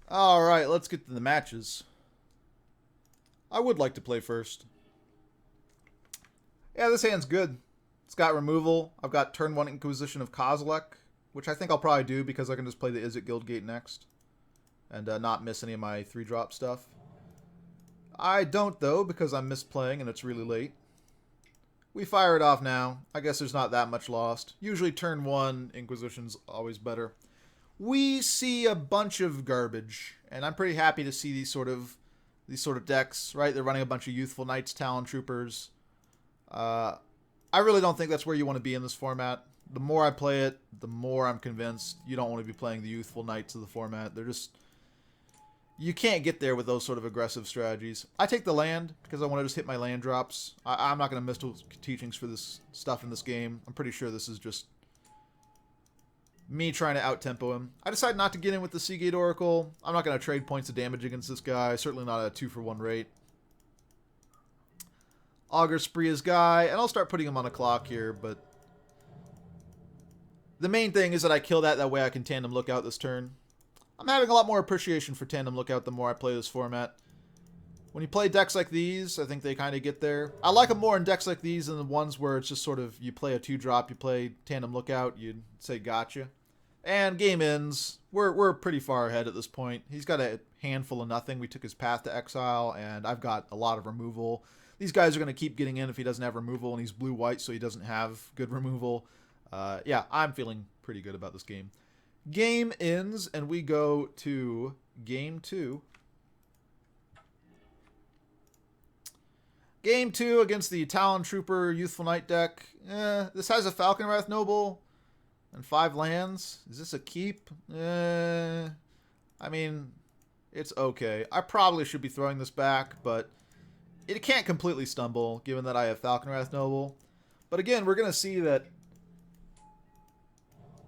Alright, let's get to the matches. I would like to play first. Yeah, this hand's good. It's got removal. I've got turn 1 Inquisition of Kozilek, which I think I'll probably do because I can just play the Izzet Guildgate next. And not miss any of my 3-drop stuff. I don't, though, because I'm misplaying and it's really late. We fire it off now. I guess there's not that much lost. Usually turn 1 Inquisition's always better. We see a bunch of garbage, and I'm pretty happy to see these sort of decks, right? They're running a bunch of Youthful Knights, Talon Troopers. I really don't think that's where you want to be in this format. The more I play it, the more I'm convinced you don't want to be playing the Youthful Knights of the format. They're just... You can't get there with those sort of aggressive strategies. I take the land because I want to just hit my land drops. I'm not going to miss teachings for this stuff in this game. I'm pretty sure this is just me trying to out-tempo him. I decided not to get in with the Seagate Oracle. I'm not going to trade points of damage against this guy. Certainly not a 2-for-1 rate. Augur Spree his guy, and I'll start putting him on a clock here, but the main thing is that I kill that way I can Tandem Lookout this turn. I'm having a lot more appreciation for Tandem Lookout the more I play this format. When you play decks like these, I think they kind of get there. I like them more in decks like these than the ones where it's just sort of, you play a 2-drop, you play Tandem Lookout, you say gotcha. And game ends. We're pretty far ahead at this point. He's got a handful of nothing. We took his Path to Exile, and I've got a lot of removal. These guys are going to keep getting in if he doesn't have removal, and he's blue-white, so he doesn't have good removal. Yeah, I'm feeling pretty good about this game. Game ends, and we go to Game 2. Game 2 against the Talon Trooper Youthful Knight deck. This has a Falconwrath Noble and 5 lands. Is this a keep? I mean, it's okay. I probably should be throwing this back, but it can't completely stumble, given that I have Falconwrath Noble. But again, we're going to see that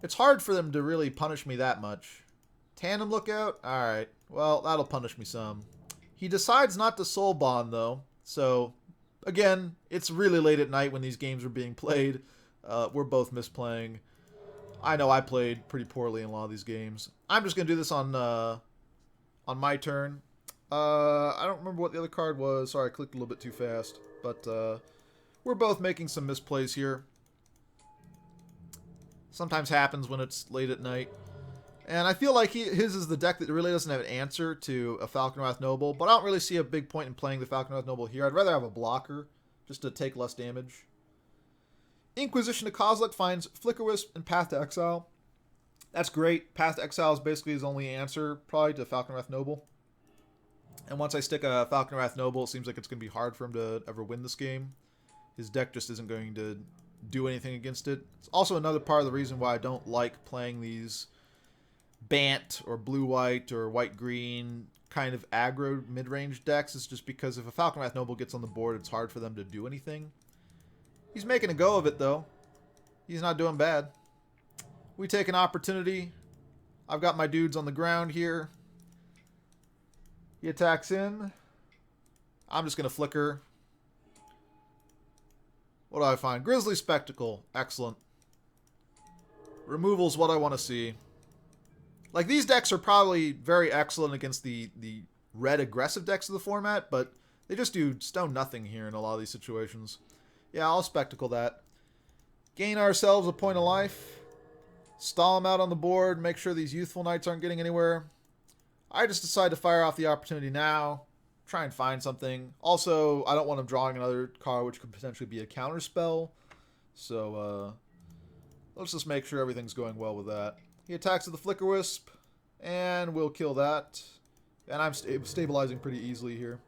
it's hard for them to really punish me that much. Tandem Lookout? Alright. Well, that'll punish me some. He decides not to Soul Bond, though. So, again, it's really late at night when these games are being played. We're both misplaying. I know I played pretty poorly in a lot of these games. I'm just going to do this on my turn. I don't remember what the other card was. Sorry, I clicked a little bit too fast. But we're both making some misplays here. Sometimes happens when it's late at night. And I feel like his is the deck that really doesn't have an answer to a Falconwrath Noble. But I don't really see a big point in playing the Falconwrath Noble here. I'd rather have a blocker just to take less damage. Inquisition of Kozilek finds Flickerwisp and Path to Exile. That's great. Path to Exile is basically his only answer, probably, to Falconwrath Noble. And once I stick a Falconwrath Noble, it seems like it's going to be hard for him to ever win this game. His deck just isn't going to do anything against it. It's also another part of the reason why I don't like playing these Bant or blue-white or white-green kind of aggro mid-range decks. Is just because if a Falconwrath Noble gets on the board, it's hard for them to do anything. He's making a go of it, though. He's not doing bad. We take an opportunity. I've got my dudes on the ground here. He attacks in. I'm just going to flicker. What do I find? Grizzly Spectacle. Excellent. Removal's what I want to see. Like, these decks are probably very excellent against the red aggressive decks of the format, but they just do stone nothing here in a lot of these situations. Yeah, I'll Spectacle that. Gain ourselves a point of life. Stall them out on the board. Make sure these Youthful Knights aren't getting anywhere. I just decide to fire off the opportunity now. Try and find something. Also, I don't want him drawing another card which could potentially be a counter spell. So, let's just make sure everything's going well with that. He attacks with the Flickerwisp, and we'll kill that. And I'm stabilizing pretty easily here.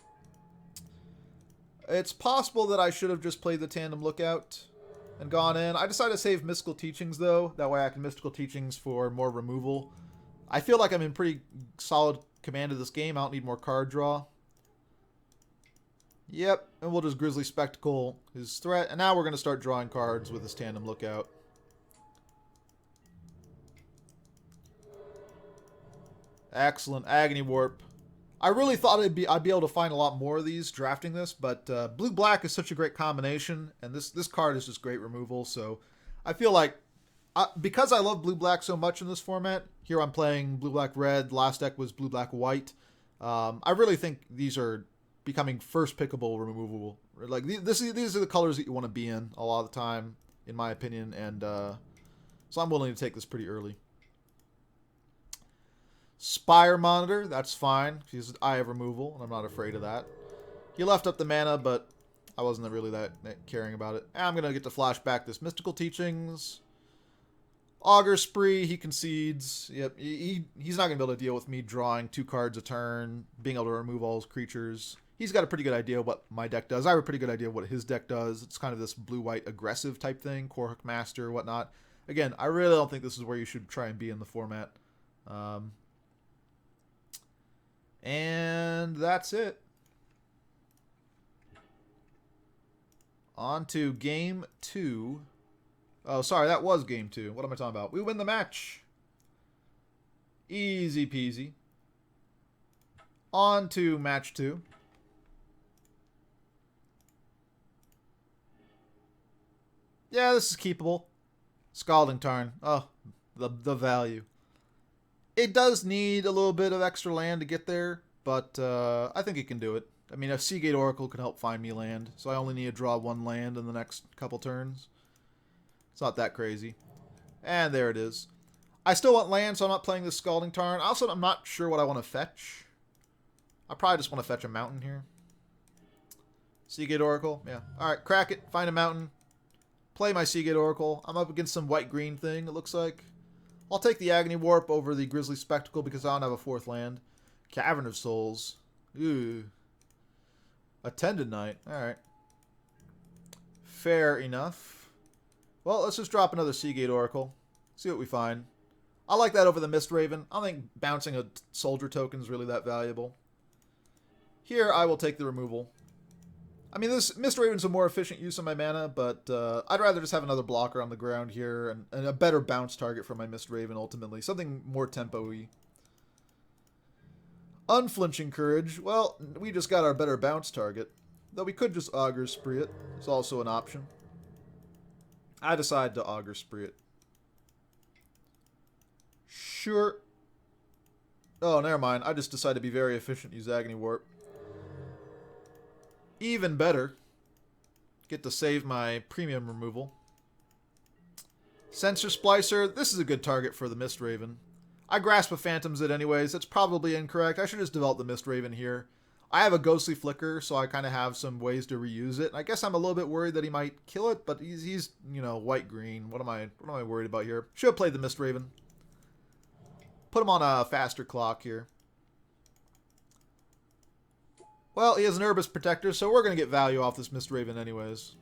It's possible that I should have just played the Tandem Lookout and gone in. I decided to save Mystical Teachings, though. That way I can Mystical Teachings for more removal. I feel like I'm in pretty solid command of this game. I don't need more card draw. Yep, and we'll just Grizzly Spectacle his threat. And now we're going to start drawing cards with this Tandem Lookout. Excellent. Agony Warp. I really thought I'd be able to find a lot more of these drafting this, but blue-black is such a great combination, and this card is just great removal, so I feel like Because I love blue-black so much in this format, here I'm playing blue-black-red, last deck was blue-black-white. I really think these are becoming first pickable, removable. Like, these are the colors that you want to be in a lot of the time, in my opinion, and so I'm willing to take this pretty early. Spire Monitor, that's fine. He's Eye of Removal, and I'm not afraid of that. He left up the mana, but I wasn't really that caring about it. And I'm going to get to flashback this Mystical Teachings. Augur Spree, he concedes. Yep, he's not going to be able to deal with me drawing 2 cards a turn, being able to remove all his creatures. He's got a pretty good idea of what my deck does. I have a pretty good idea of what his deck does. It's kind of this blue-white aggressive type thing, Korhok Master, whatnot. Again, I really don't think this is where you should try and be in the format. And that's it. On to game 2. Oh, sorry, that was game 2. What am I talking about? We win the match. Easy peasy. On to match 2. Yeah, this is keepable. Scalding Tarn. Oh, the value. It does need a little bit of extra land to get there, but I think it can do it. I mean, a Seagate Oracle can help find me land, so I only need to draw 1 land in the next couple turns. It's not that crazy. And there it is. I still want land, so I'm not playing this Scalding Tarn. Also, I'm not sure what I want to fetch. I probably just want to fetch a mountain here. Seagate Oracle, yeah. Alright, crack it, find a mountain. Play my Seagate Oracle. I'm up against some white-green thing, it looks like. I'll take the Agony Warp over the Grisly Spectacle because I don't have a 4th land. Cavern of Souls. Ooh. Attended Knight. Alright. Fair enough. Well, let's just drop another Seagate Oracle. See what we find. I like that over the Mistraven. I don't think bouncing a soldier token is really that valuable. Here, I will take the removal. I mean, this Mistraven's a more efficient use of my mana, but I'd rather just have another blocker on the ground here and a better bounce target for my Mistraven, ultimately. Something more tempo-y. Unflinching Courage. Well, we just got our better bounce target. Though we could just Augur Spree it. It's also an option. I decide to Augur Spree it. Sure. Oh, never mind. I just decided to be very efficient, use Agony Warp. Even better. Get to save my premium removal. Sensor Splicer. This is a good target for the Mistraven. I Grasp of Phantoms it anyways. That's probably incorrect. I should just develop the Mistraven here. I have a Ghostly Flicker, so I kind of have some ways to reuse it. I guess I'm a little bit worried that he might kill it, but he's you know, white-green. What am I worried about here? Should have played the Mistraven. Put him on a faster clock here. Well, he has an Urbis Protector, so we're going to get value off this Mistraven anyways.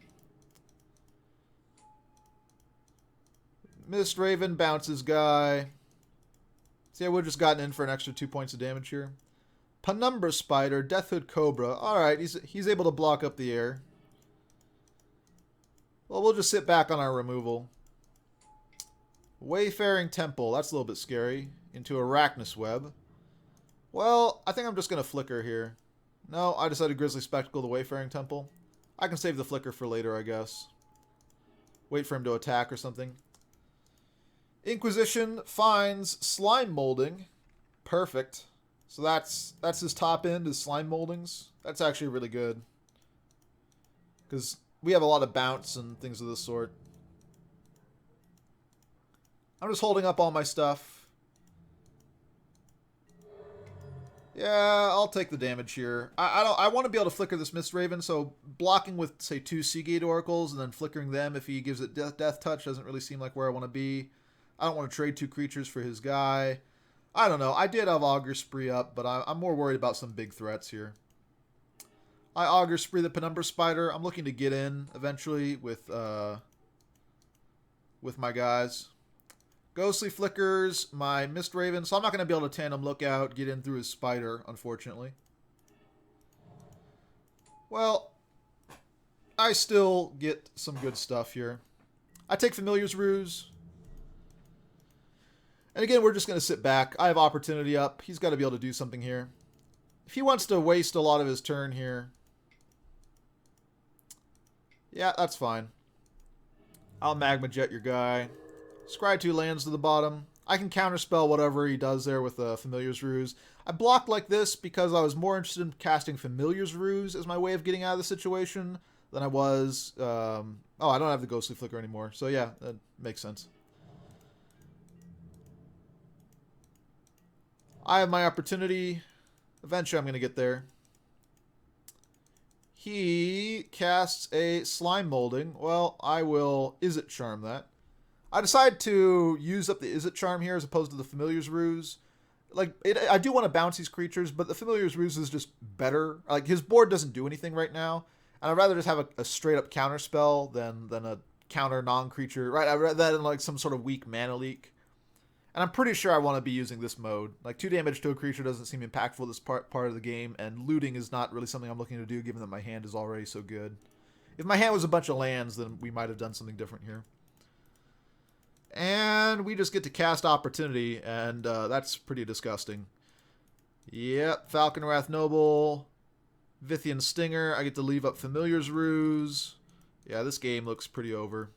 Mistraven bounces guy. See, I would have just gotten in for an extra 2 points of damage here. Penumbra Spider, Deathhood Cobra. Alright, he's able to block up the air. Well, we'll just sit back on our removal. Wayfaring Temple. That's a little bit scary. Into Arachnus Web. Well, I think I'm just going to flicker here. No, I decided Grisly Spectacle the Wayfaring Temple. I can save the flicker for later, I guess. Wait for him to attack or something. Inquisition finds Slime Molding. Perfect. So that's his top end, is Slime Moldings. That's actually really good. Because we have a lot of bounce and things of this sort. I'm just holding up all my stuff. Yeah, I'll take the damage here. I want to be able to flicker this Mistraven, so blocking with, say, 2 Seagate Oracles and then flickering them if he gives it Death Touch doesn't really seem like where I want to be. I don't want to trade 2 creatures for his guy. I don't know. I did have Augur Spree up, but I'm more worried about some big threats here. I Augur Spree the Penumbra Spider. I'm looking to get in eventually with my guys. Ghostly Flickers, my Mistraven. So I'm not going to be able to Tandem Lookout, get in through his Spider, unfortunately. Well, I still get some good stuff here. I take Familiar's Ruse. And again, we're just going to sit back. I have Opportunity up. He's got to be able to do something here. If he wants to waste a lot of his turn here, yeah, that's fine. I'll Magma Jet your guy. Scry 2 lands to the bottom. I can counterspell whatever he does there with Familiar's Ruse. I blocked like this because I was more interested in casting Familiar's Ruse as my way of getting out of the situation than I was... oh, I don't have the Ghostly Flicker anymore. So yeah, that makes sense. I have my opportunity. Eventually I'm going to get there. He casts a Slime Molding. Well, I will Izzet Charm that. I decide to use up the Izzet Charm here as opposed to the Familiar's Ruse. Like, I do want to bounce these creatures, but the Familiar's Ruse is just better. Like, his board doesn't do anything right now, and I'd rather just have a straight-up counter spell than a counter non-creature, right? I'd rather than, like, some sort of weak mana leak. And I'm pretty sure I want to be using this mode. Like, 2 damage to a creature doesn't seem impactful this part of the game, and looting is not really something I'm looking to do, given that my hand is already so good. If my hand was a bunch of lands, then we might have done something different here. And we just get to cast Opportunity, and that's pretty disgusting. Yep, Falconwrath Noble, Vythian Stinger. I get to leave up Familiar's Ruse. Yeah, this game looks pretty over.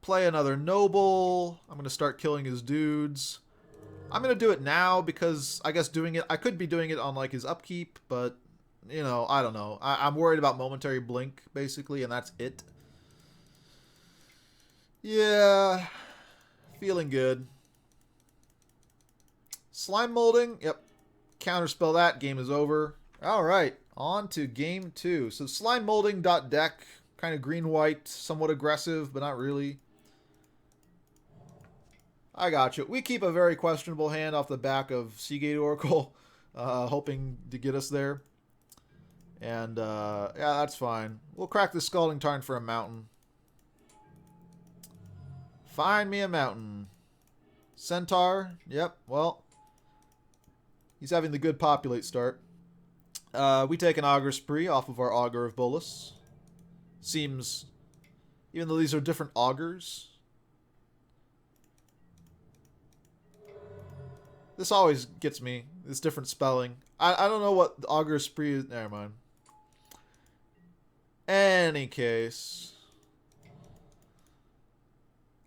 Play another Noble. I'm going to start killing his dudes. I'm going to do it now because I guess I could be doing it on like his upkeep, but, you know, I don't know. I'm worried about Momentary Blink, basically, and that's it. Yeah, feeling good. Slime Molding, yep. Counterspell that, game is over. Alright, on to game 2. So Slime Molding deck, kind of green-white, somewhat aggressive, but not really. I got you. We keep a very questionable hand off the back of Seagate Oracle, hoping to get us there. And, yeah, that's fine. We'll crack the Scalding Tarn for a mountain. Find me a mountain. Centaur. Yep, well. He's having the good populate start. We take an Augur Spree off of our Augur of Bolas. Seems, even though these are different augurs, this always gets me. This different spelling. I don't know what the Augur Spree is. Never mind. Any case,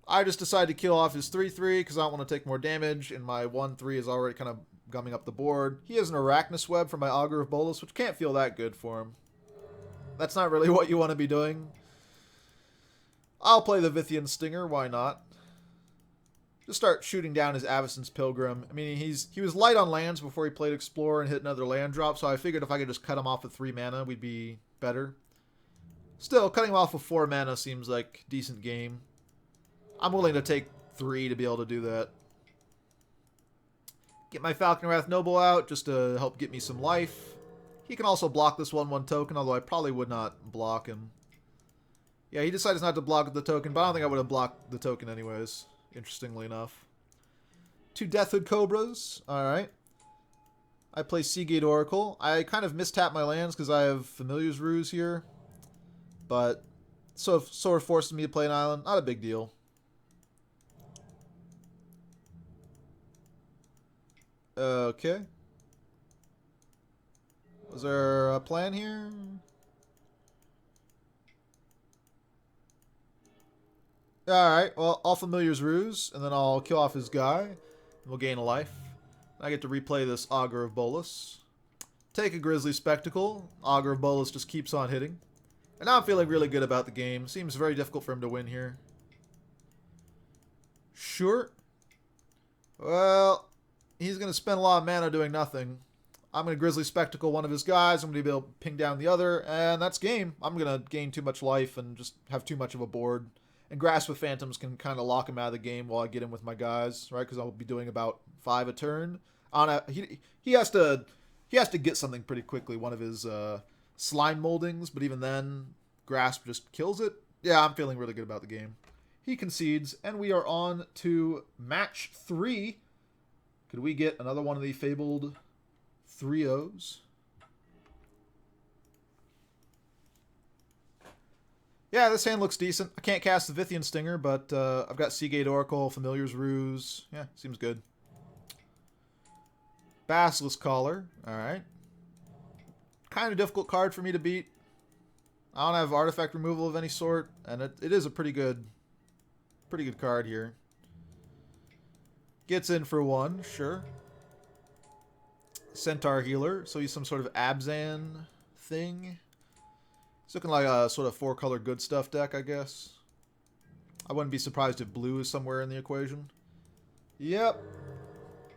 I just decided to kill off his 3/3 because I don't want to take more damage, and my 1/3 is already kind of gumming up the board. He has an Arachnus Web for my Augur of Bolas, which can't feel that good for him. That's not really what you want to be doing. I'll play the Vythian Stinger, why not? Just start shooting down his Avacyn's Pilgrim. I mean, he was light on lands before he played Explorer and hit another land drop, so I figured if I could just cut him off with 3 mana, we'd be better. Still, cutting him off with 4 mana seems like a decent game. I'm willing to take 3 to be able to do that. Get my Falconwrath Noble out just to help get me some life. He can also block this 1/1 token, although I probably would not block him. Yeah, he decides not to block the token, but I don't think I would have blocked the token anyways, interestingly enough. 2 Deathhood Cobras. Alright. I play Seagate Oracle. I kind of mistap my lands because I have Familiar's Ruse here. But, so sort of forcing me to play an island. Not a big deal. Okay. Was there a plan here? Alright, well, I'll Familiar's Ruse, and then I'll kill off his guy, and we'll gain a life. I get to replay this Augur of Bolas. Take a Grisly Spectacle. Augur of Bolas just keeps on hitting. And now I'm feeling really good about the game. Seems very difficult for him to win here. Sure. Well, he's going to spend a lot of mana doing nothing. I'm going to Grisly Spectacle one of his guys. I'm going to be able to ping down the other. And that's game. I'm going to gain too much life and just have too much of a board. And Grasp of Phantoms can kind of lock him out of the game while I get him with my guys, right? Because I'll be doing about 5 a turn. He has to get something pretty quickly. One of his Slime Moldings, but even then, Grasp just kills it. Yeah, I'm feeling really good about the game. He concedes, and we are on to match 3. Could we get another one of the fabled 3-0s? Yeah, this hand looks decent. I can't cast the Vythian Stinger, but I've got Seagate Oracle, Familiar's Ruse. Yeah, seems good. Basilisk Collar. Alright. Kind of difficult card for me to beat. I don't have artifact removal of any sort, and it is a pretty good Pretty good card here. Gets in for 1, sure. Centaur Healer, so he's some sort of Abzan thing. It's looking like a sort of 4-color good stuff deck, I guess. I wouldn't be surprised if blue is somewhere in the equation. Yep.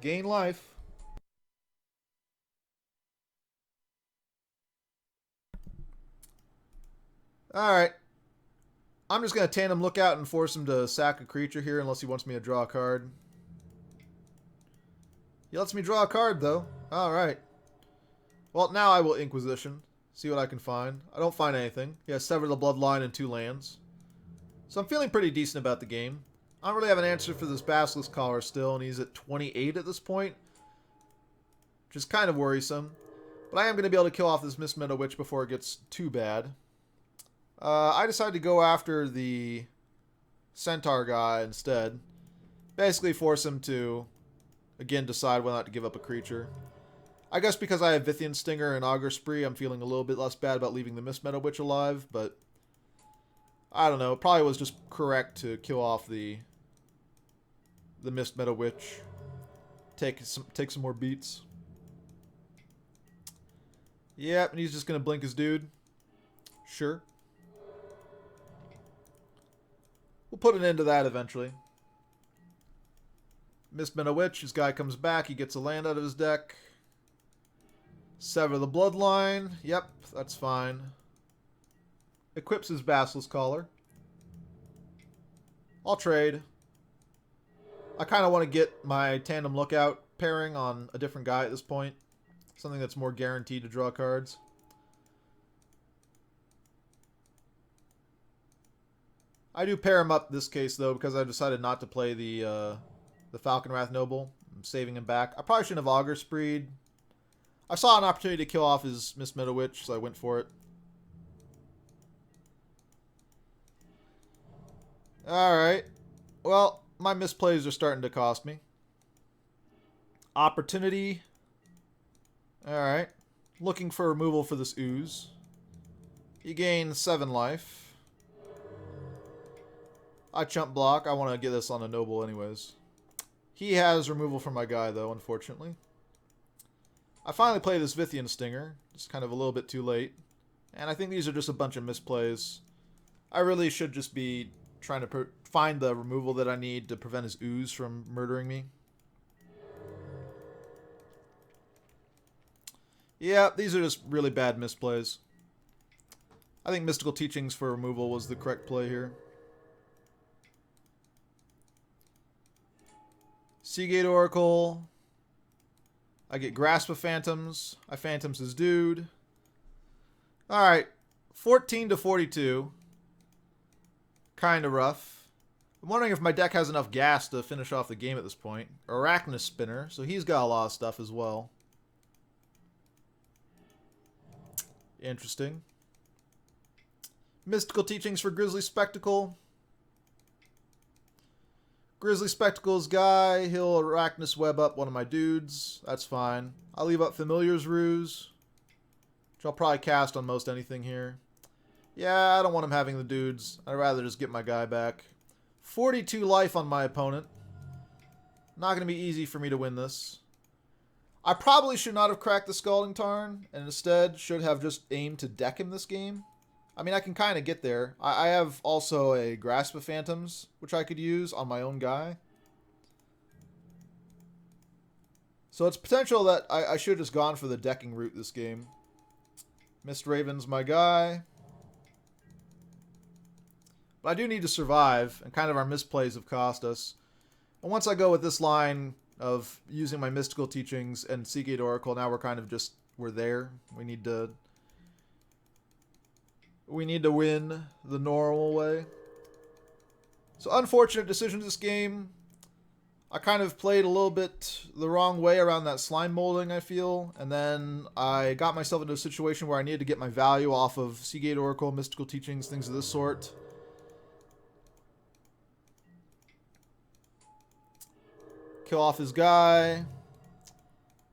Gain life. Alright. I'm just going to Tandem Lookout and force him to sack a creature here unless he wants me to draw a card. He lets me draw a card, though. Alright. Well, now I will Inquisition. See what I can find. I don't find anything. He has Sever the Bloodline and 2 lands. So I'm feeling pretty decent about the game. I don't really have an answer for this Basilisk Collar still, and he's at 28 at this point. Which is kind of worrisome. But I am going to be able to kill off this Mist Meadow Witch before it gets too bad. I decided to go after the Centaur guy instead. Basically force him to, again, decide whether or not to give up a creature. I guess because I have Vithian Stinger and Augur Spree, I'm feeling a little bit less bad about leaving the Mist Meadow Witch alive, but I don't know. It probably was just correct to kill off the Mist Meadow Witch. Take some more beats. Yep, and he's just going to blink his dude. Sure. We'll put an end to that eventually. Mist Meadow Witch, his guy comes back, he gets a land out of his deck. Sever the Bloodline. Yep, that's fine. Equips his Basilisk Collar. I'll trade. I kind of want to get my Tandem Lookout pairing on a different guy at this point. Something that's more guaranteed to draw cards. I do pair him up this case, though, because I decided not to play the Falconwrath Noble. I'm saving him back. I probably shouldn't have Augur Spreed. I saw an opportunity to kill off his Mist Meadow Witch, so I went for it. Alright. Well, my misplays are starting to cost me. Opportunity. Alright. Looking for removal for this Ooze. He gains 7 life. I chump block. I want to get this on a Noble anyways. He has removal from my guy, though, unfortunately. I finally play this Vithian Stinger. It's kind of a little bit too late. And I think these are just a bunch of misplays. I really should just be trying to find the removal that I need to prevent his Ooze from murdering me. Yeah, these are just really bad misplays. I think Mystical Teachings for removal was the correct play here. Seagate Oracle. I get Grasp of Phantoms. I Phantoms his dude. Alright. 14 to 42. Kinda rough. I'm wondering if my deck has enough gas to finish off the game at this point. Arachnus Spinner. So he's got a lot of stuff as well. Interesting. Mystical Teachings for Grizzly Spectacle. Grizzly Spectacle's guy, he'll Arachnus Web up one of my dudes. That's fine. I'll leave up Familiar's Ruse, which I'll probably cast on most anything here. Yeah, I don't want him having the dudes. I'd rather just get my guy back. 42 life on my opponent. Not going to be easy for me to win this. I probably should not have cracked the Scalding Tarn, and instead should have just aimed to deck him this game. I mean, I can kind of get there. I have also a Grasp of Phantoms, which I could use on my own guy. So it's potential that I should have just gone for the decking route this game. Mist Raven's my guy. But I do need to survive, and kind of our misplays have cost us. And once I go with this line of using my Mystical Teachings and Seagate Oracle, now we're kind of just, we're there. We need to win the normal way. So unfortunate decisions this game. I kind of played a little bit the wrong way around that slime molding, I feel. And then I got myself into a situation where I needed to get my value off of Seagate Oracle, Mystical Teachings, things of this sort. Kill off his guy.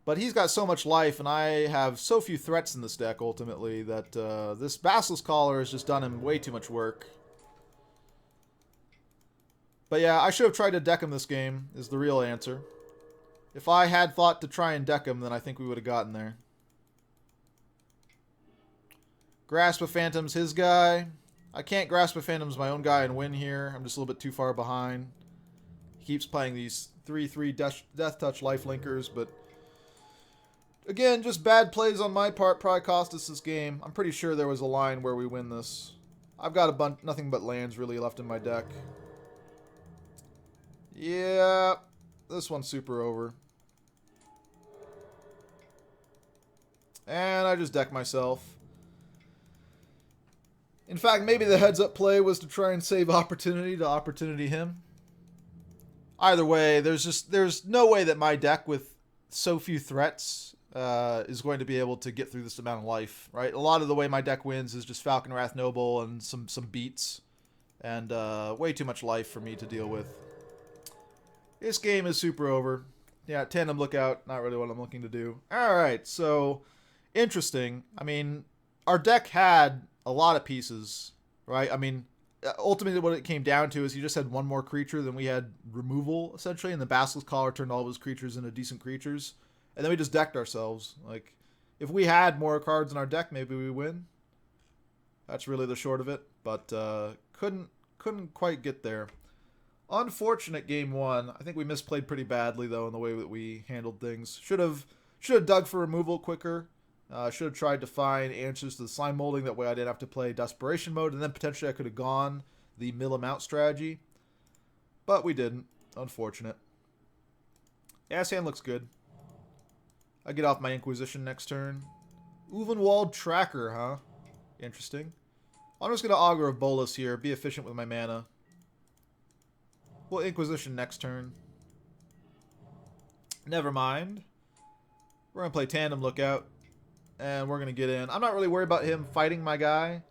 But he's got so much life, and I have so few threats in this deck, ultimately, that this Basilisk Collar has just done him way too much work. But yeah, I should have tried to deck him this game, is the real answer. If I had thought to try and deck him, then I think we would have gotten there. Grasp of Phantom's his guy. I can't Grasp of Phantom's my own guy and win here. I'm just a little bit too far behind. He keeps playing these 3/3 Death Touch Lifelinkers, but again, just bad plays on my part probably cost us this game. I'm pretty sure there was a line where we win this. I've got a bunch, nothing but lands really left in my deck. Yeah, this one's super over. And I just deck myself. In fact, maybe the heads-up play was to try and save opportunity to opportunity him. Either way, there's no way that my deck with so few threats is going to be able to get through this amount of life, right? A lot of the way my deck wins is just Falcon Wrath Noble and some beats, and way too much life for me to deal with. This game is super over. Yeah, Tandem Lookout, not really what I'm looking to do. Alright, so, interesting. I mean, our deck had a lot of pieces, right? I mean, ultimately what it came down to is he just had one more creature than we had removal, essentially, and the Basilisk Collar turned all of his creatures into decent creatures. And then we just decked ourselves. Like, if we had more cards in our deck, maybe we win. That's really the short of it, but couldn't quite get there. Unfortunate game one. I think we misplayed pretty badly, though, in the way that we handled things. Should have dug for removal quicker. Should have tried to find answers to the slime molding. That way I didn't have to play Desperation Mode. And then potentially I could have gone the mill him out strategy. But we didn't. Unfortunate. Yeah, his hand looks good. I get off my Inquisition next turn. Ulvenwald Tracker, huh? Interesting. I'm just going to Augur of Bolas here. Be efficient with my mana. We'll Inquisition next turn. Never mind. We're going to play Tandem Lookout. And we're going to get in. I'm not really worried about him fighting my guy.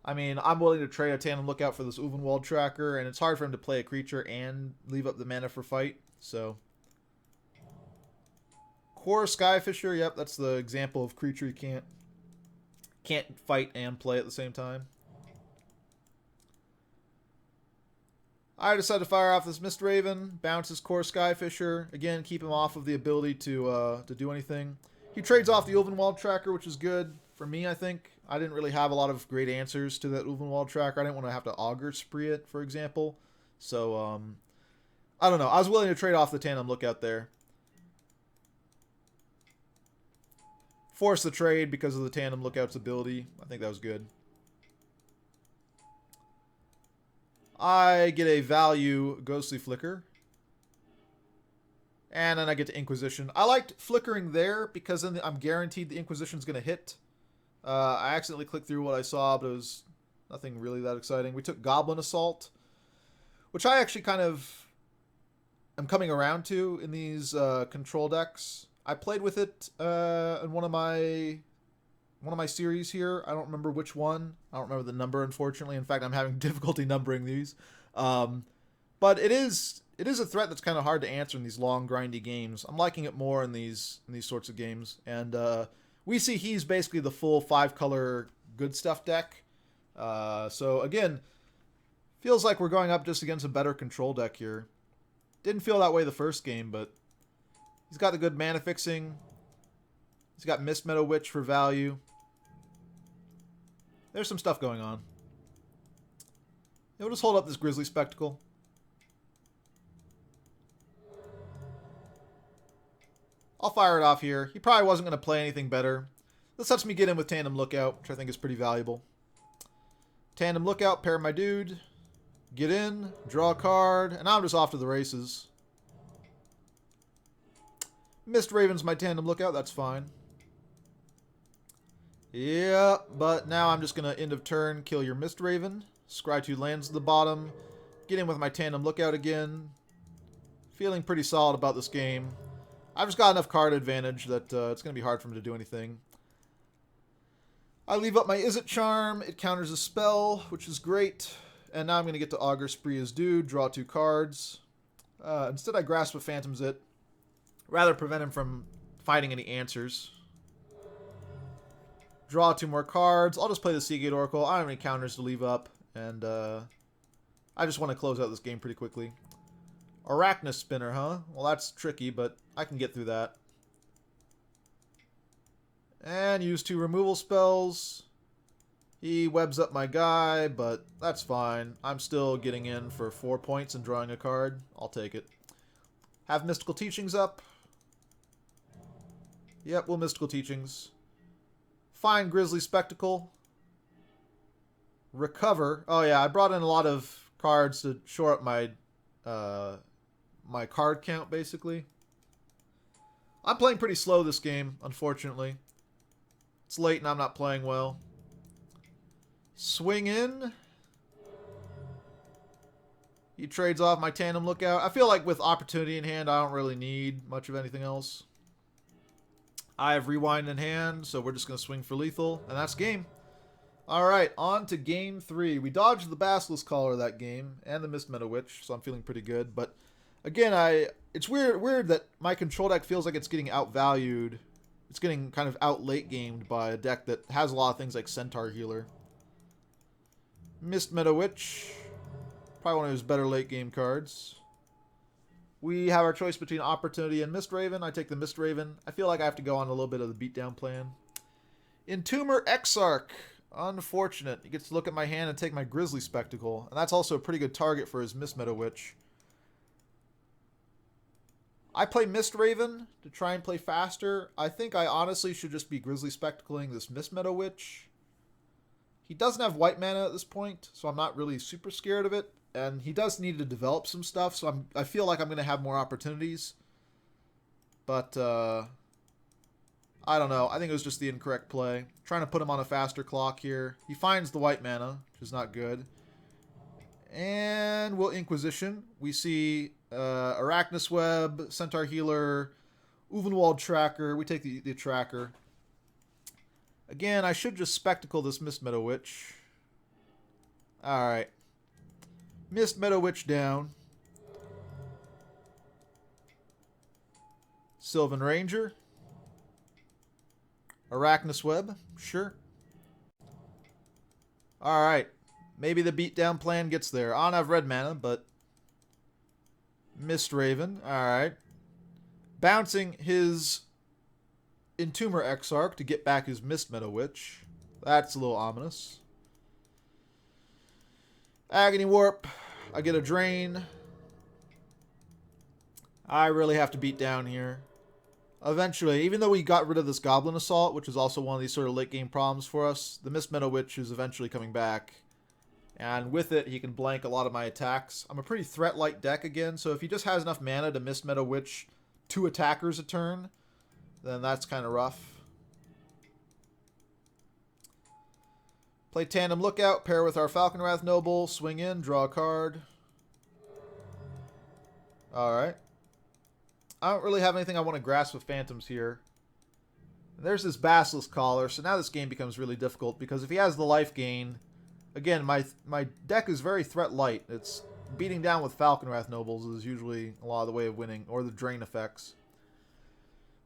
I mean, I'm willing to trade a Tandem Lookout for this Ulvenwald Tracker. And it's hard for him to play a creature and leave up the mana for fight. So, Core Skyfisher. Yep, that's the example of creature you can't fight and play at the same time. I decided to fire off this Mistraven. Bounce his Core Skyfisher. Again, keep him off of the ability to do anything. He trades off the Ulvenwald Tracker, which is good for me, I think. I didn't really have a lot of great answers to that Ulvenwald Tracker. I didn't want to have to Augur Spree it, for example. So, I don't know. I was willing to trade off the Tandem Lookout there. Force the trade because of the Tandem Lookout's ability. I think that was good. I get a value Ghostly Flicker. And then I get to Inquisition. I liked flickering there because then I'm guaranteed the Inquisition's going to hit. I accidentally clicked through what I saw, but it was nothing really that exciting. We took Goblin Assault, which I actually kind of am coming around to in these control decks. I played with it in one of my series here. I don't remember which one. I don't remember the number, unfortunately. In fact, I'm having difficulty numbering these. But it is a threat that's kind of hard to answer in these long, grindy games. I'm liking it more in these sorts of games. And we see he's basically the full 5-color good stuff deck. So again, feels like we're going up just against a better control deck here. Didn't feel that way the first game, but he's got the good mana fixing. He's got Mist Meadow Witch for value. There's some stuff going on. We'll just hold up this Grizzly Spectacle. I'll fire it off here. He probably wasn't going to play anything better. This lets me get in with Tandem Lookout, which I think is pretty valuable. Tandem Lookout, pair my dude. Get in, draw a card, and now I'm just off to the races. Mistraven's my Tandem Lookout, that's fine. Yeah, but now I'm just going to end of turn kill your Mistraven. Scry 2 lands at the bottom. Get in with my Tandem Lookout again. Feeling pretty solid about this game. I've just got enough card advantage that it's going to be hard for him to do anything. I leave up my Izzet Charm. It counters a spell, which is great. And now I'm going to get to Augur Spree his dude, draw 2 cards. Instead I Grasp of Phantoms it. Rather prevent him from finding any answers. Draw 2 more cards. I'll just play the Seagate Oracle. I don't have any counters to leave up. And I I just want to close out this game pretty quickly. Arachnus Spinner, huh? Well, that's tricky, but I can get through that. And use 2 removal spells. He webs up my guy, but that's fine. I'm still getting in for 4 points and drawing a card. I'll take it. Have Mystical Teachings up. Yep, we'll Mystical Teachings. Find Grisly Spectacle. Recover. Oh yeah, I brought in a lot of cards to shore up my my card count, basically. I'm playing pretty slow this game, unfortunately. It's late and I'm not playing well. Swing in. He trades off my Tandem Lookout. I feel like with Opportunity in hand, I don't really need much of anything else. I have Rewind in hand, so we're just going to swing for lethal, and that's game. Alright, on to game 3. We dodged the Basilisk Collar that game, and the Mistmeadow Witch, so I'm feeling pretty good. But, again, it's weird that my control deck feels like it's getting outvalued. It's getting kind of out-late-gamed by a deck that has a lot of things like Centaur Healer. Mistmeadow Witch. Probably one of his better late-game cards. We have our choice between Opportunity and Mistraven. I take the Mistraven. I feel like I have to go on a little bit of the beatdown plan. Entomber Exarch. Unfortunate. He gets to look at my hand and take my Grisly Spectacle. And that's also a pretty good target for his Mistmeadow Witch. I play Mistraven to try and play faster. I think I honestly should just be Grisly Spectacling this Mistmeadow Witch. He doesn't have white mana at this point, so I'm not really super scared of it. And he does need to develop some stuff, so I feel like I'm going to have more opportunities. But, I don't know. I think it was just the incorrect play. Trying to put him on a faster clock here. He finds the white mana, which is not good. And we'll Inquisition. We see Arachnus Web, Centaur Healer, Ulvenwald Tracker. We take the Tracker. Again, I should just Spectacle this Mistmeadow Witch. Alright. Mistmeadow Witch down. Sylvan Ranger. Arachnus Web. Sure. Alright. Maybe the beatdown plan gets there. I don't have red mana, but... Mistraven. Alright. Bouncing his Entomber Exarch to get back his Mistmeadow Witch. That's a little ominous. Agony Warp. I get a Drain. I really have to beat down here. Eventually, even though we got rid of this Goblin Assault, which is also one of these sort of late game problems for us, the Mistmeadow Witch is eventually coming back. And with it, he can blank a lot of my attacks. I'm a pretty threat-light deck again, so if he just has enough mana to Mistmeadow Witch 2 attackers a turn, then that's kind of rough. Play Tandem Lookout, pair with our Falconwrath Noble, swing in, draw a card. Alright. I don't really have anything I want to grasp with Phantoms here. And there's this Basilisk Collar, so now this game becomes really difficult, because if he has the life gain... Again, my deck is very threat light. It's beating down with Falconwrath Nobles is usually a lot of the way of winning, or the drain effects.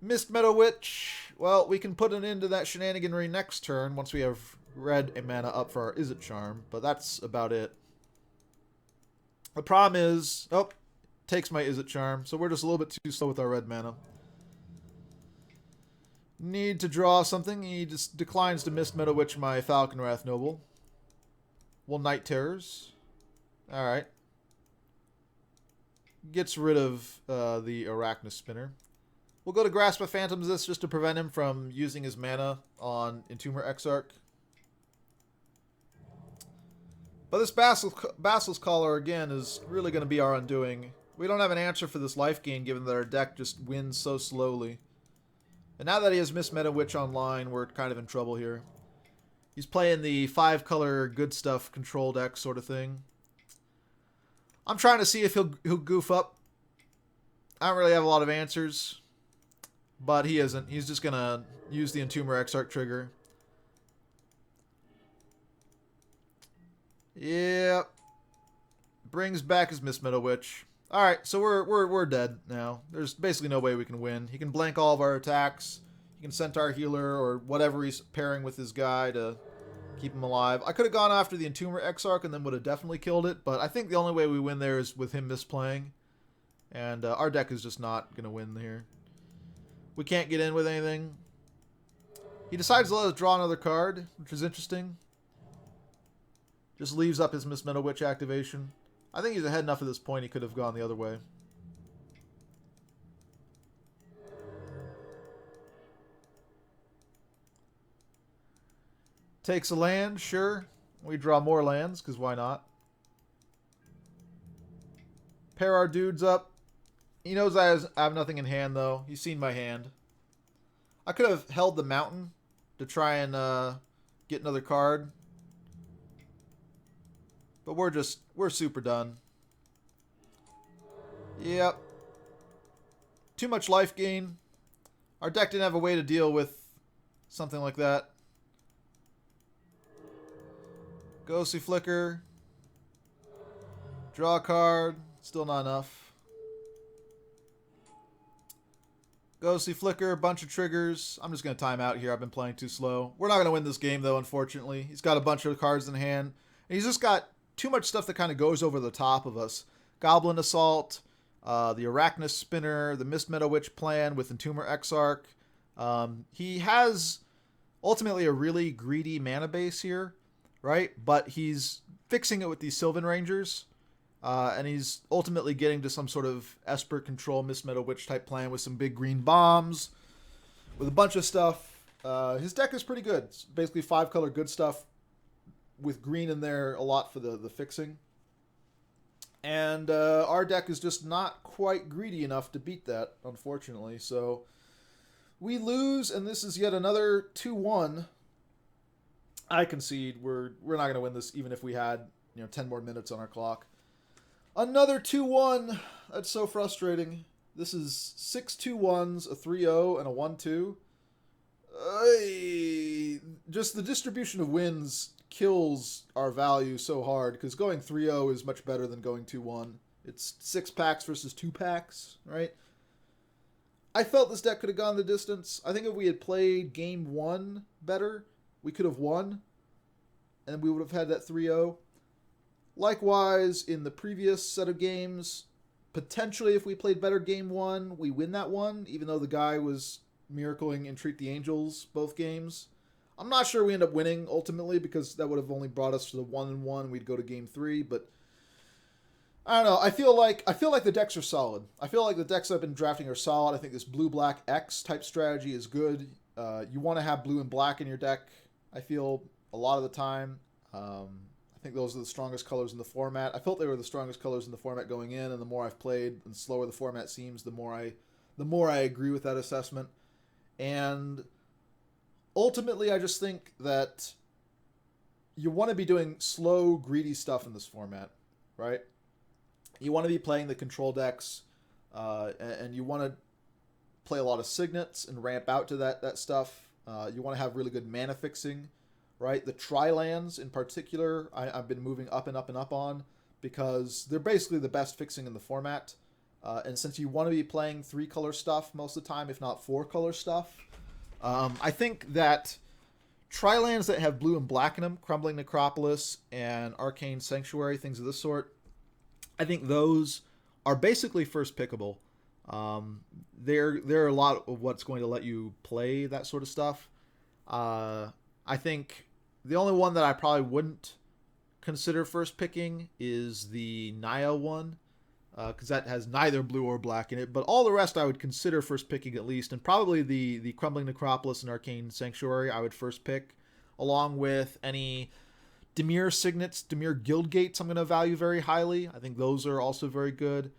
Mistmeadow Witch, well, we can put an end to that shenaniganry next turn once we have red a mana up for our Izzet Charm, but that's about it. The problem is, oh, takes my Izzet Charm, so we're just a little bit too slow with our red mana. Need to draw something. He just declines to Mistmeadow Witch my Falconwrath Noble. We'll Night Terrors. Alright. Gets rid of the Arachnus Spinner. We'll go to Grasp of Phantoms this just to prevent him from using his mana on Entomber Exarch. But this Basilisk Collar, again, is really going to be our undoing. We don't have an answer for this life gain, given that our deck just wins so slowly. And now that he has Mistmeadow Witch online, we're kind of in trouble here. He's playing the 5-color good stuff control deck sort of thing. I'm trying to see if he'll goof up. I don't really have a lot of answers. But he isn't. He's just going to use the Entomber Exarch trigger. Yep. Brings back his Mistmeadow Witch. Alright, so we're dead now. There's basically no way we can win. He can blank all of our attacks. He can Centaur Healer or whatever he's pairing with his guy to Keep him alive. I could have gone after the Entomber Exarch and then would have definitely killed it, but I think the only way we win there is with him misplaying. And our deck is just not going to win here. We can't get in with anything. He decides to let us draw another card, which is interesting. Just leaves up his Miss Meadow Witch activation. I think he's ahead enough at this point he could have gone the other way. Takes a land, sure. We draw more lands, because why not? Pair our dudes up. He knows I have nothing in hand, though. He's seen my hand. I could have held the mountain to try and get another card. But we're super done. Yep. Too much life gain. Our deck didn't have a way to deal with something like that. Ghostly Flicker. Draw a card. Still not enough. Ghostly Flicker, bunch of triggers. I'm just going to time out here. I've been playing too slow. We're not going to win this game, though, unfortunately. He's got a bunch of cards in hand. And he's just got too much stuff that kind of goes over the top of us. Goblin Assault, the Arachnus Spinner, the Mist Meadow Witch plan with Entomber Exarch. He has ultimately a really greedy mana base here, right? But he's fixing it with these Sylvan Rangers. And he's ultimately getting to some sort of Esper control Mist Meadow Witch type plan with some big green bombs, with a bunch of stuff. His deck is pretty good. It's basically 5-color good stuff with green in there a lot for the fixing. And our deck is just not quite greedy enough to beat that, unfortunately. So we lose, and this is yet another 2-1. I concede we're not going to win this even if we had 10 more minutes on our clock. Another 2-1. That's so frustrating. This is 6 2-1s, a 3-0, and a 1-2. Just the distribution of wins kills our value so hard, because going 3-0 is much better than going 2-1. It's 6 packs versus 2 packs, right? I felt this deck could have gone the distance. I think if we had played game 1 better, we could have won, and we would have had that 3-0. Likewise, in the previous set of games, potentially if we played better game 1, we win that one, even though the guy was miracling Entreat the Angels both games. I'm not sure we end up winning ultimately, because that would have only brought us to the 1-1. We'd go to game 3, but I don't know. I feel like the decks are solid. I feel like the decks I've been drafting are solid. I think this blue-black X type strategy is good. You want to have blue and black in your deck, I feel, a lot of the time. I think those are the strongest colors in the format. I felt they were the strongest colors in the format going in, and the more I've played and slower the format seems, the more I agree with that assessment. And ultimately, I just think that you want to be doing slow, greedy stuff in this format, right? You want to be playing the control decks, and you want to play a lot of signets and ramp out to that stuff. You want to have really good mana fixing, right? The tri-lands in particular, I've been moving up and up and up on, because they're basically the best fixing in the format. And since you want to be playing 3-color stuff most of the time, if not 4-color stuff, I think that tri-lands that have blue and black in them, Crumbling Necropolis and Arcane Sanctuary, things of this sort, I think those are basically first pickable. They're a lot of what's going to let you play that sort of stuff. I think the only one that I probably wouldn't consider first picking is the Naya one, because that has neither blue or black in it. But all the rest I would consider first picking at least, and probably the Crumbling Necropolis and Arcane Sanctuary I would first pick, along with any Dimir Signets, Dimir Guildgates I'm going to value very highly. I think those are also very good.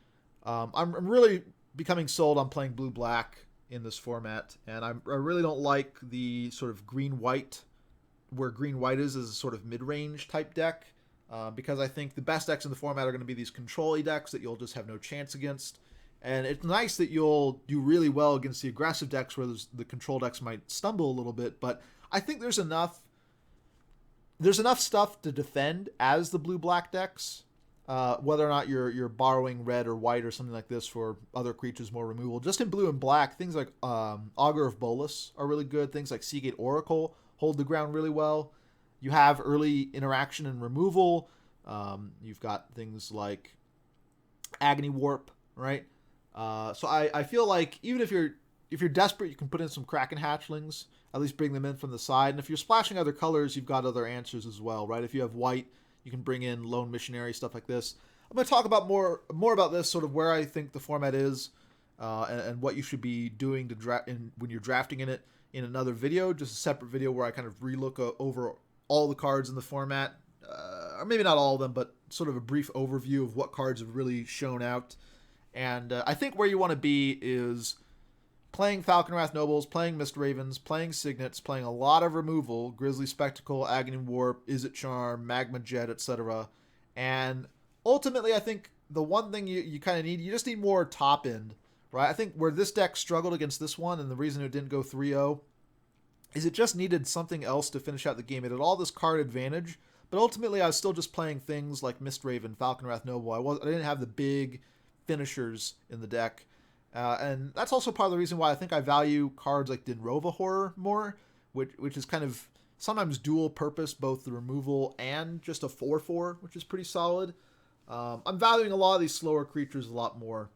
I'm really becoming sold on playing blue-black in this format, and I really don't like the sort of green-white, where green-white is a sort of mid-range type deck, because I think the best decks in the format are going to be these control-y decks that you'll just have no chance against. And it's nice that you'll do really well against the aggressive decks where the control decks might stumble a little bit, but I think there's enough stuff to defend as the blue-black decks, whether or not you're borrowing red or white or something like this for other creatures more removal. Just in blue and black, things like Augur of Bolas are really good. Things like Seagate Oracle hold the ground really well. you have early interaction and removal. You've got things like Agony Warp, right? So I feel like even if you're desperate, you can put in some Kraken hatchlings. At least bring them in from the side. And if you're splashing other colors, you've got other answers as well, right? If you have white, you can bring in Lone Missionary, stuff like this. I'm going to talk about more about this, sort of where I think the format is, and what you should be doing to when you're drafting in it, in another video, just a separate video where I kind of relook over all the cards in the format, or maybe not all of them, but sort of a brief overview of what cards have really shown out. And I think where you want to be is playing Falconwrath Nobles, playing Mist Ravens, playing Signets, playing a lot of removal, Grizzly Spectacle, Agony Warp, Izzet Charm, Magma Jet, etc. And ultimately, I think the one thing you kind of need, you just need more top end, right? I think where this deck struggled against this one, and the reason it didn't go 3-0, is it just needed something else to finish out the game. It had all this card advantage, but ultimately I was still just playing things like Mist Raven, Falconwrath Noble. I didn't have the big finishers in the deck. And that's also part of the reason why I think I value cards like Dinrova Horror more, which is kind of sometimes dual purpose, both the removal and just a 4/4, which is pretty solid. I'm valuing a lot of these slower creatures a lot more.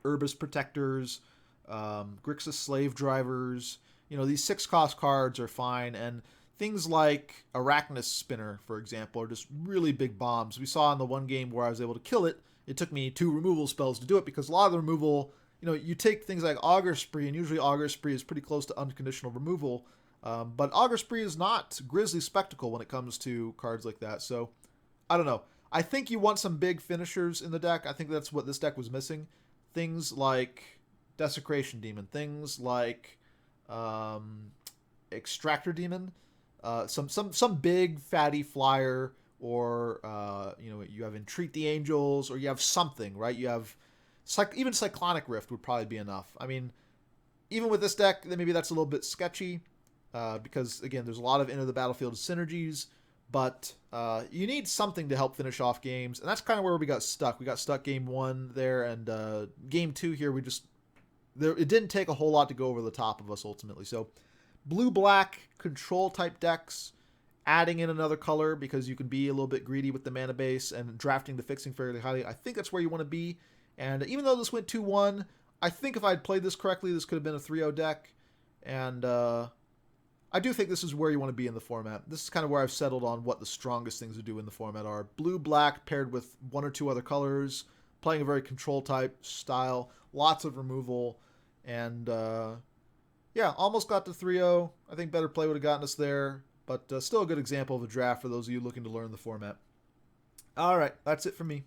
Urbis Protectors, Grixis Slave Drivers, these 6-cost cards are fine, and things like Arachnus Spinner, for example, are just really big bombs. We saw in the one game where I was able to kill it, it took me 2 removal spells to do it, because a lot of the removal, you take things like Augur Spree, and usually Augur Spree is pretty close to unconditional removal, but Augur Spree is not Grizzly Spectacle when it comes to cards like that. So, I don't know. I think you want some big finishers in the deck. I think that's what this deck was missing. Things like Desecration Demon, things like Extractor Demon, some big fatty flyer, or you have Entreat the Angels, or you have something, right? You have even Cyclonic Rift would probably be enough. I mean, even with this deck, maybe that's a little bit sketchy, because again, there's a lot of Enter the Battlefield synergies, but you need something to help finish off games, and that's kind of where we got stuck. We got stuck game 1 there, and game 2 here, it didn't take a whole lot to go over the top of us ultimately. So blue-black control type decks, adding in another color because you can be a little bit greedy with the mana base and drafting the fixing fairly highly. I think that's where you want to be. And even though this went 2-1, I think if I had played this correctly, this could have been a 3-0 deck. And I do think this is where you want to be in the format. This is kind of where I've settled on what the strongest things to do in the format are. Blue-black paired with 1 or 2 other colors, playing a very control type style, lots of removal, and yeah, almost got to 3-0. I think better play would have gotten us there, but still a good example of a draft for those of you looking to learn the format. All right, that's it for me.